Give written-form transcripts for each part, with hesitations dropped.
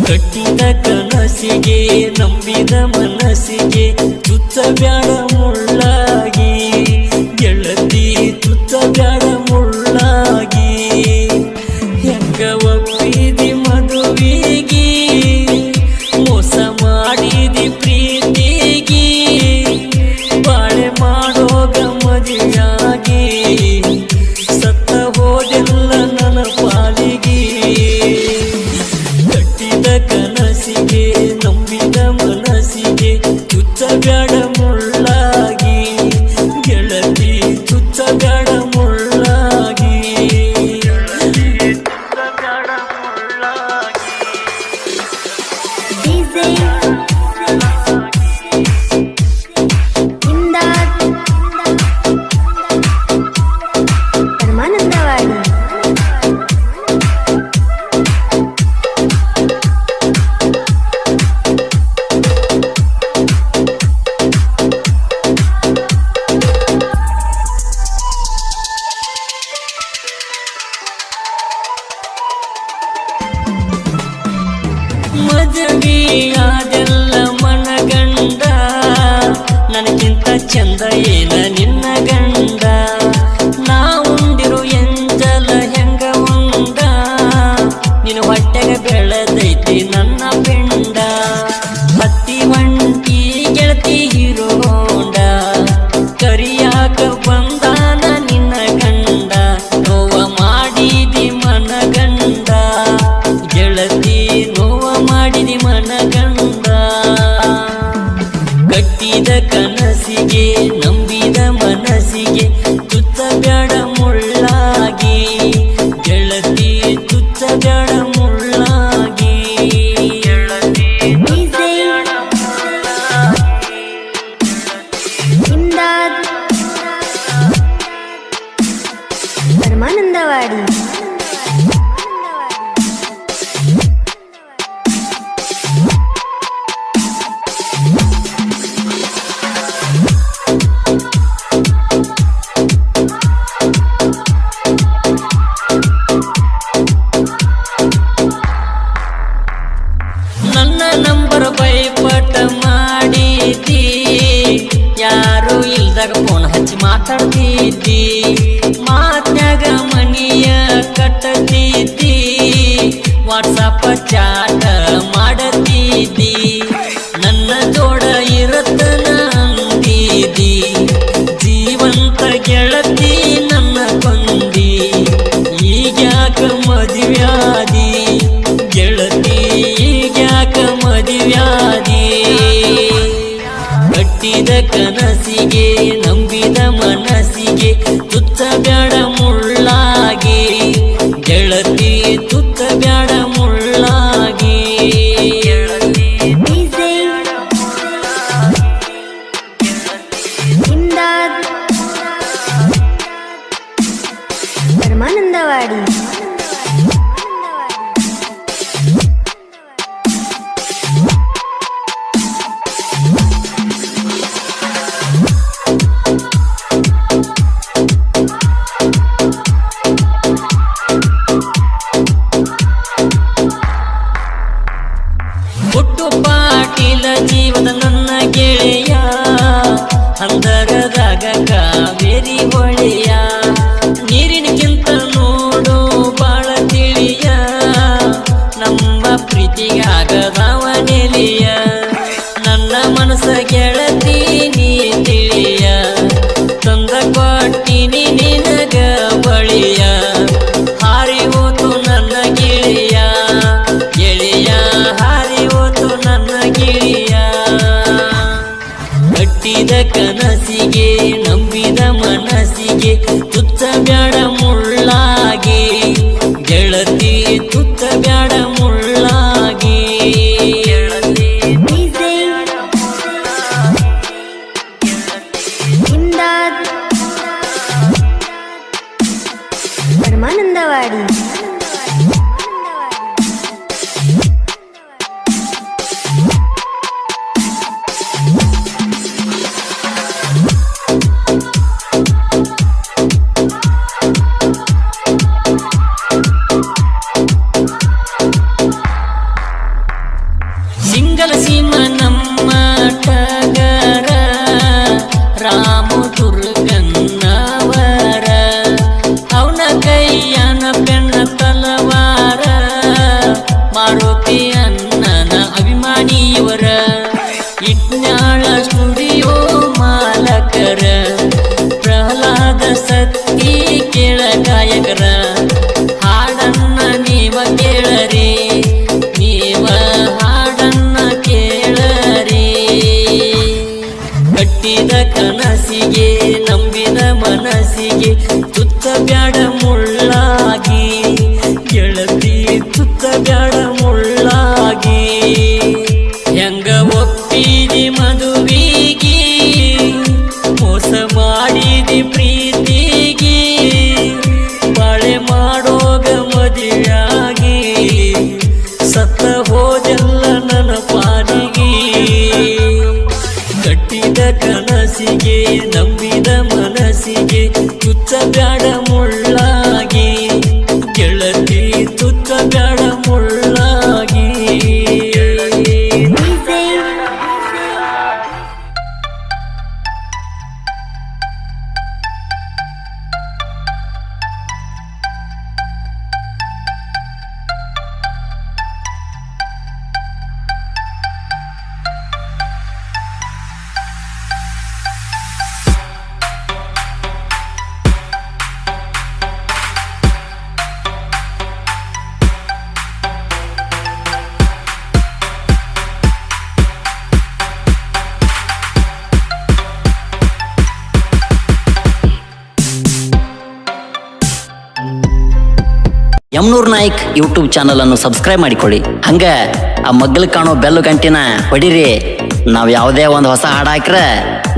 ಕಟ್ಟಿದ ಕನಸಿಗೆ ನಂಬಿದ ಮನಸ್ಸಿಗೆ ತುತ್ತಬ್ಯಾಡ ಮುಳ್ಳಾಗಿ ಗೆಳತಿ ತುತ್ತಬ್ಯಾಡ ಮುಳ್ಳಾಗಿ ಹೆಂಗ ಒಪ್ಪಿದಿ ಮದುವಿಗಿ ಮೋಸ ಮಾಡಿದಿ ಪ್ರೀತಿಗಿ ಬಾಳೆ ಮಾಡೋಗ ಮದುವೆಯಾಗಿ ಸತ್ತ ಹೋದೆಲ್ಲ ನನ್ನ ಪಾಲಿಗೆ ಕನಸಿಗೆ ನಂಬಿದ ಮನಸ್ಸಿಗೆ ತುತ್ತಬ್ಯಾಡ ಮುಳ್ಳಾಗಿ ಗೆಳತಿ ತುತ್ತಬ್ಯಾಡ ಮುಳ್ಳಾಗಿ ತುತ್ತಬ್ಯಾಡ ಮುಳ್ಳಾಗಿ ಮದುವೆಯಾದೆಲ್ಲ ಮನಗಂಡ ನನಗಿಂತ ಚಂದ ಏನ ನಿನ್ನ ಗಂಡ ನಾ ಉಂಡಿರು ಎಂಜಲ ಹೆಂಗ ಉಂಡ ನಿನ್ನ ಹೊಟ್ಟೆಗೆ ಬೆಳೆದೈತಿ ನನ್ನ ಬೆಂಡ ಹತ್ತಿ ಹೊಂಟಿ ಗೆಳತಿ ಹಿರೋಂಡ ಕರಿಯಾಕ ಬಂದಾನ ನಿನ್ನ ಗಂಡ ನೋವ ಮಾಡಿದಿ ಮನಗಂಡ ಗೆಳತಿ ನೋವ ಮಾಡಿದಿ ಮನಗಂಡ ಕಟ್ಟಿದ ಕನಸಿಗೆ ನಂಬಿದ ಮನಸ್ಸಿಗೆ ತುತ್ತಬ್ಯಾಡ ಮುಳ್ಳಾಗಿ ಗೆಳತಿ ತುತ್ತಬ್ಯಾಡ ಮುಳ್ಳಾಗಿ ಗೆಳತಿ ತುತ್ತಬ್ಯಾಡ ಪರಮಾನಂದವಾಡಿ ನನ್ನ ನಂಬರ್ ಬೈಪಟ ಮಾಡಿದ್ದಿ ಯಾರು ಇಲ್ದಾಗ ಫೋನ್ ಹಚ್ಚಿ ಮಾತಾಡ್ತಿದ್ದಿ ಮಾತ್ನ್ಯಾಗ ಮನಿಯ ಕಟ್ಟತಿದ್ದಿ ವಾಟ್ಸಪ್ ಚಾಟ ಮಾಡತಿದ್ದಿ ನನ್ನ ಜೋಡ ಇರತನ ಅಂದಿದ್ದಿ ಜೀವಂತ ಗೆಳತಿ ನನ್ನ ಕೊಂದಿ ಈಗ್ಯಾಕ ಮದುವ್ಯಾದಿ ಗೆಳತಿ ಈಗ್ಯಾಕ ಮದುವ್ಯಾದಿ ಕಟ್ಟಿದ ಕನಸಿಗೆ ನಂಬಿದ ಮನಸ್ಸಿಗೆ ತುತ್ತಬ್ಯಾಡ ಮುಳ್ಳಾಗಿ ಗೆಳತಿ ತುತ್ತಬ್ಯಾಡ ಮುಳ್ಳಾಗಿ ಗೆಳತಿ ಪರಮಾನಂದವಾಡಿ ಹುಟ್ಟು ಪಾಟೀಲ ಜೀವದ ನನ್ನ ಗೆಳೆಯ ಹಂದರದಾಗ ಕಾವೇರಿ ಹೊಳೆಯ ನೀರಿನಕ್ಕಿಂತ ನೋಡು ಬಾಳ ತಿಳಿಯ ನಮ್ಮ ಪ್ರೀತಿಗಾಗದವ ನೆಲೆಯ ನನ್ನ ಮನಸ್ಸ ಗೆಳತಿ ನೀ ತಿಳಿಯ ತಂದ ಕೊಟ್ಟಿನಿ ನಿನಗ ಬಳಿಯ ಹಾರಿ ಹೋತು ನನ್ನ ಗೆಳೆಯ ಗೆಳೆಯ ಹಾರಿ ಹೋತು ನನ್ನ ಗೆಳೆಯ ಕಟ್ಟಿದ ಕನಸಿಗೆ ನಂಬಿದ ಮನಸ್ಸಿಗೆ ತುತ್ತಬ್ಯಾಡ ಮುಳ್ಳಾಗಿ ಗೆಳತಿ ತುತ್ತಬ್ಯಾಡ ಮುಳ್ಳಾಗಿ ಗೆಳತಿ ಧರ್ಮಾನಂದವಾಡಿ. ಸಿಂಗಲ ಸೀಮ ನಮ್ಮ ಟಗರ ರಾಮು ದುರ್ಗನ್ನವರ ಅವನ ಕೈಯನ ಬೆಣ್ಣ ತಲವಾರ ಮಾರುತಿ ಅನ್ನನ ಅಭಿಮಾನಿ ಇವರ ಇಟ್ನ್ಯಾಳ ಸ್ಟುಡಿಯೋ ಮಾಲಕರ ಪ್ರಹ್ಲಾದ ಸತ್ತಿ ಕೇಳ ಗಾಯಕರ ಹಾಡನ್ನ ನೀವ ಕೇಳರಿ ನೀವ ಹಾಡನ್ನ ಕೇಳರಿ ಕಟ್ಟಿದ ಕನಸಿಗೆ ನಂಬಿದ ಮನಸ್ಸಿಗೆ ತುತ್ತ ಬ್ಯಾಡ ಮುಳ್ಳಾಗಿ ಗೆಳತಿ ತುತ್ತ ಬ್ಯಾಡ ಮುಳ್ಳಾಗಿ ಹೆಂಗ ಒಪ್ಪಿದಿ ಮದುವಿಗಿ ಮೋಸ ಮಾಡಿದಿ ಪ್ರೀತಿಗಿ ಬಾಳೆ ಮಾಡೋಗ ಮದುವೆಯಾಗಿ ಸತ್ತ ಹೋದೆಲ್ಲ ನನ್ನ ಪಾಲಿಗೆ ಕಟ್ಟಿದ ಕನಸಿಗೆ ನಂಬಿದ ಮನಸ್ಸಿಗೆ ತುತ್ತ ಬ್ಯಾಡ ಮುಳ್ಳಾಗಿ ಗೆಳತಿ ತುತ್ತ ಬ್ಯಾಡ ಮುಳ್ಳಾಗಿ ಯಮನೂರ್ ನಾಯ್ಕ್ ಯೂಟ್ಯೂಬ್ ಚಾನಲ್ ಅನ್ನು ಸಬ್ಸ್ಕ್ರೈಬ್ ಮಾಡಿಕೊಳ್ಳಿ. ಹಂಗ ಆ ಮಗ್ಗಲ್ ಕಾಣೋ ಬೆಲ್ಲು ಗಂಟಿನ ಹೊಡಿರಿ. ನಾವ್ ಯಾವುದೇ ಒಂದು ಹೊಸ ಹಾಡು ಹಾಕ್ರೆ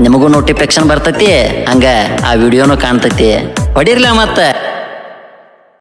ನಿಮಗೂ ನೋಟಿಫಿಕೇಶನ್ ಬರ್ತೈತಿ, ಹಂಗ ಆ ವಿಡಿಯೋನು ಕಾಣ್ತೈತಿ. ಹೊಡಿರ್ಲ ಮತ್ತ.